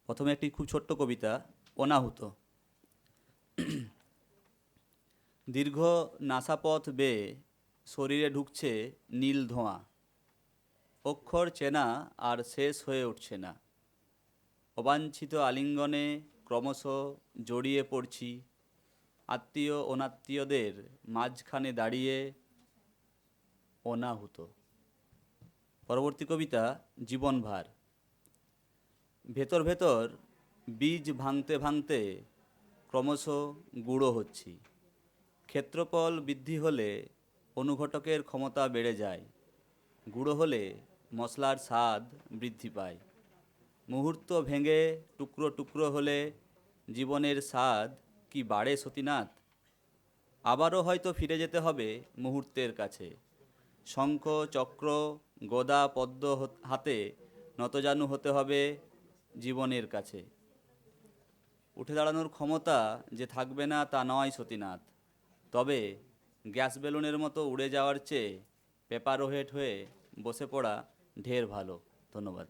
প্রথমে একটি খুব ছোট্ট কবিতা, অনাহুত। দীর্ঘ নাসাপথ বেয়ে শরীরে ঢুকছে নীল ধোঁয়া, অক্ষর চেনা আর শেষ হয়ে উঠছে না। অবাঞ্ছিত আলিঙ্গনে ক্রমশ জড়িয়ে পড়ছি, আত্মীয় অনাত্মীয়দের মাঝখানে দাঁড়িয়ে অনাহুত। পরবর্তী কবিতা, জীবনভার। ভেতর ভেতর বীজ ভাঙতে ভাঙতে ক্রমশ গুঁড়ো হচ্ছি। ক্ষেত্রফল বৃদ্ধি হলে অনুঘটকের ক্ষমতা বেড়ে যায়, গুঁড়ো হলে মশলার স্বাদ বৃদ্ধি পায়। মুহূর্ত ভেঙে টুকরো টুকরো হলে জীবনের স্বাদ কি বাড়ে সতীনাথ? আবারও হয়তো ফিরে যেতে হবে মুহূর্তের কাছে, শঙ্খ চক্র গদা পদ্ম হাতে নতজানু হতে হবে জীবনের কাছে। উঠে দাঁড়ানোর ক্ষমতা যে থাকবে না তা নয় সতীনাথ, তবে গ্যাস বেলুনের মতো উড়ে যাওয়ার চেয়ে পেপারওয়েট হয়ে বসে পড়া ঢের ভালো। ধন্যবাদ।